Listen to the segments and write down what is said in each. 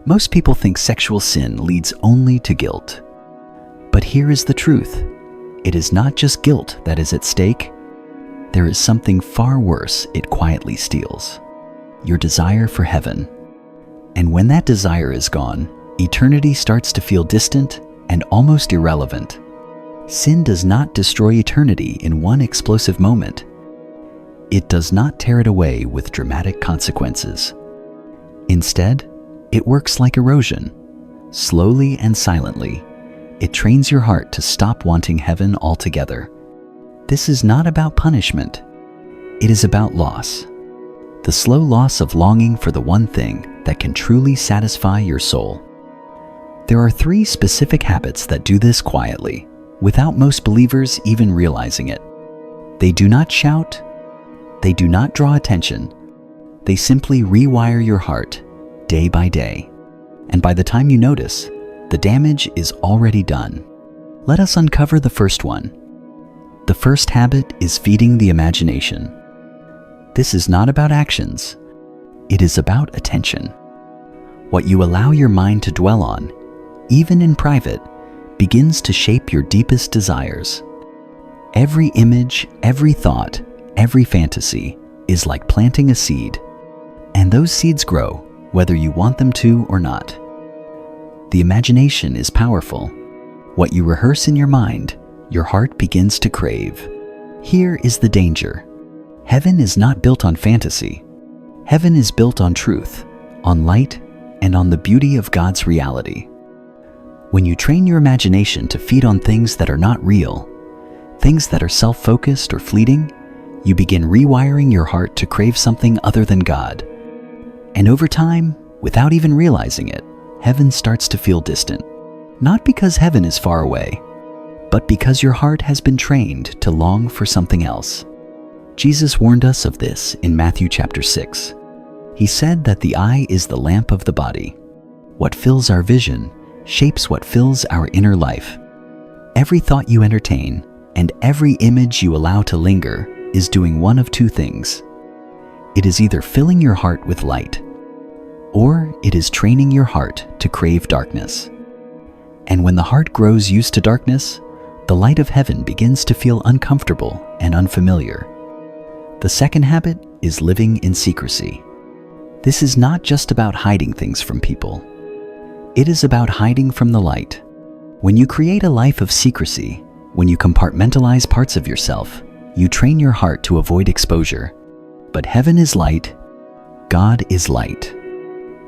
Most people think sexual sin leads only to guilt. But here is the truth. It is not just guilt that is at stake. There is something far worse it quietly steals: your desire for heaven. And when that desire is gone, eternity starts to feel distant and almost irrelevant. Sin does not destroy eternity in one explosive moment. It does not tear it away with dramatic consequences. Instead, it works like erosion. Slowly and silently, it trains your heart to stop wanting heaven altogether. This is not about punishment. It is about loss. The slow loss of longing for the one thing that can truly satisfy your soul. There are 3 specific habits that do this quietly, without most believers even realizing it. They do not shout. They do not draw attention. They simply rewire your heart day by day. And by the time you notice, the damage is already done. Let us uncover the first one. The first habit is feeding the imagination. This is not about actions. It is about attention. What you allow your mind to dwell on, even in private, begins to shape your deepest desires. Every image, every thought, every fantasy is like planting a seed, and those seeds grow whether you want them to or not. The imagination is powerful. What you rehearse in your mind, your heart begins to crave. Here is the danger. Heaven is not built on fantasy. Heaven is built on truth, on light, and on the beauty of God's reality. When you train your imagination to feed on things that are not real, things that are self-focused or fleeting, you begin rewiring your heart to crave something other than God. And over time, without even realizing it, heaven starts to feel distant. Not because heaven is far away, but because your heart has been trained to long for something else. Jesus warned us of this in Matthew chapter 6. He said that the eye is the lamp of the body. What fills our vision shapes what fills our inner life. Every thought you entertain and every image you allow to linger is doing one of 2 things. It is either filling your heart with light, or it is training your heart to crave darkness. And when the heart grows used to darkness, the light of heaven begins to feel uncomfortable and unfamiliar. The second habit is living in secrecy. This is not just about hiding things from people. It is about hiding from the light. When you create a life of secrecy, when you compartmentalize parts of yourself, you train your heart to avoid exposure. But heaven is light. God is light.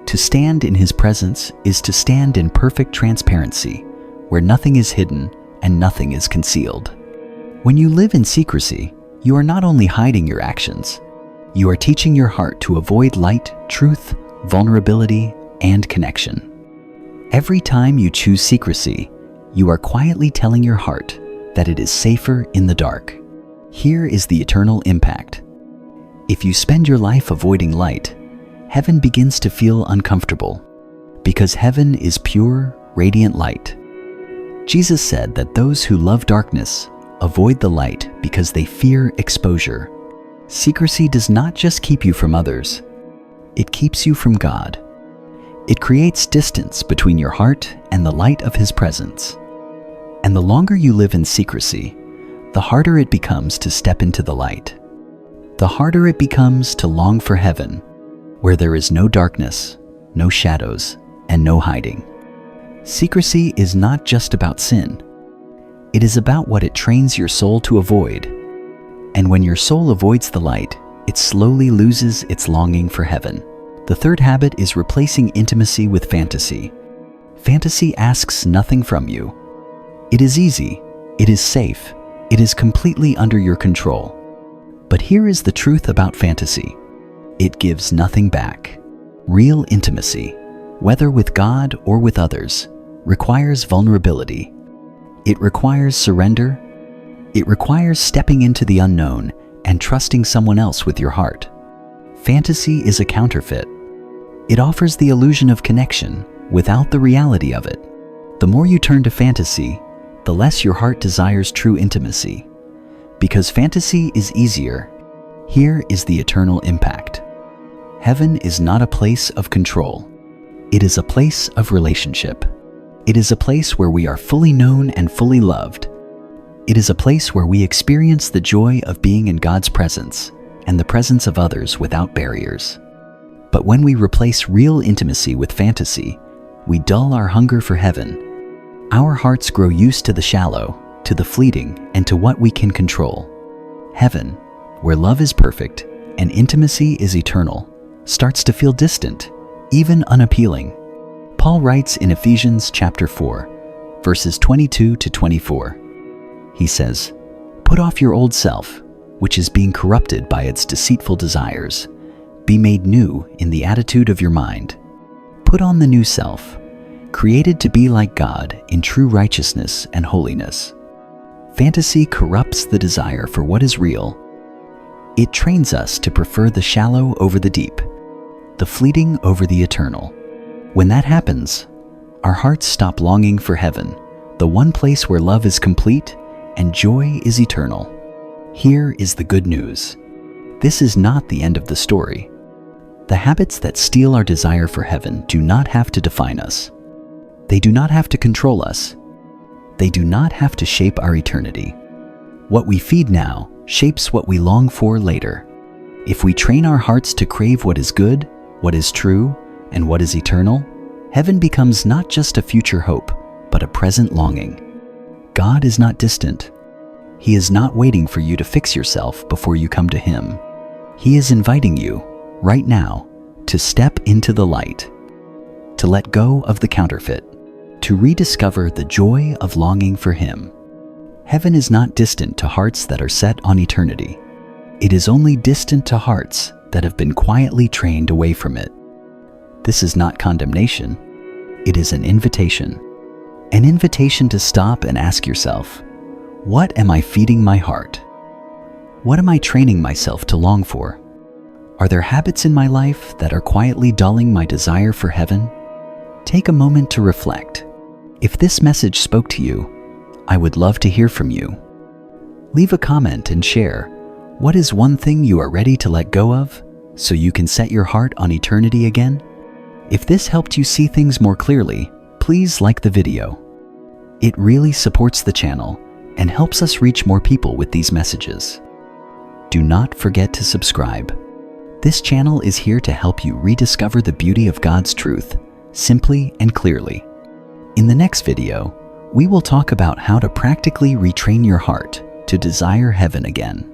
To stand in His presence is to stand in perfect transparency, where nothing is hidden and nothing is concealed. When you live in secrecy, you are not only hiding your actions, you are teaching your heart to avoid light, truth, vulnerability, and connection. Every time you choose secrecy, you are quietly telling your heart that it is safer in the dark. Here is the eternal impact. If you spend your life avoiding light, heaven begins to feel uncomfortable, because heaven is pure, radiant light. Jesus said that those who love darkness avoid the light because they fear exposure. Secrecy does not just keep you from others, it keeps you from God. It creates distance between your heart and the light of His presence. And the longer you live in secrecy, the harder it becomes to step into the light. The harder it becomes to long for heaven, where there is no darkness, no shadows, and no hiding. Secrecy is not just about sin. It is about what it trains your soul to avoid. And when your soul avoids the light, it slowly loses its longing for heaven. The third habit is replacing intimacy with fantasy. Fantasy asks nothing from you. It is easy, it is safe, it is completely under your control. But here is the truth about fantasy. It gives nothing back. Real intimacy, whether with God or with others, requires vulnerability. It requires surrender. It requires stepping into the unknown and trusting someone else with your heart. Fantasy is a counterfeit. It offers the illusion of connection without the reality of it. The more you turn to fantasy, the less your heart desires true intimacy. Because fantasy is easier, here is the eternal impact. Heaven is not a place of control. It is a place of relationship. It is a place where we are fully known and fully loved. It is a place where we experience the joy of being in God's presence and the presence of others without barriers. But when we replace real intimacy with fantasy, we dull our hunger for heaven. Our hearts grow used to the shallow, to the fleeting, and to what we can control. Heaven, where love is perfect and intimacy is eternal, starts to feel distant, even unappealing. Paul writes in Ephesians chapter 4, verses 22 to 24. He says, "Put off your old self, which is being corrupted by its deceitful desires. Be made new in the attitude of your mind. Put on the new self, created to be like God in true righteousness and holiness." Fantasy corrupts the desire for what is real. It trains us to prefer the shallow over the deep, the fleeting over the eternal. When that happens, our hearts stop longing for heaven, the one place where love is complete and joy is eternal. Here is the good news. This is not the end of the story. The habits that steal our desire for heaven do not have to define us. They do not have to control us. They do not have to shape our eternity. What we feed now shapes what we long for later. If we train our hearts to crave what is good, what is true, and what is eternal, heaven becomes not just a future hope, but a present longing. God is not distant. He is not waiting for you to fix yourself before you come to Him. He is inviting you, right now, to step into the light, to let go of the counterfeit, to rediscover the joy of longing for Him. Heaven is not distant to hearts that are set on eternity. It is only distant to hearts that have been quietly trained away from it. This is not condemnation. It is an invitation. An invitation to stop and ask yourself, what am I feeding my heart? What am I training myself to long for? Are there habits in my life that are quietly dulling my desire for heaven? Take a moment to reflect. If this message spoke to you, I would love to hear from you. Leave a comment and share. What is one thing you are ready to let go of so you can set your heart on eternity again? If this helped you see things more clearly, please like the video. It really supports the channel and helps us reach more people with these messages. Do not forget to subscribe. This channel is here to help you rediscover the beauty of God's truth, simply and clearly. In the next video, we will talk about how to practically retrain your heart to desire heaven again.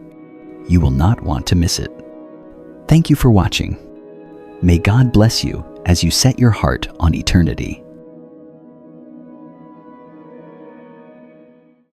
You will not want to miss it. Thank you for watching. May God bless you as you set your heart on eternity.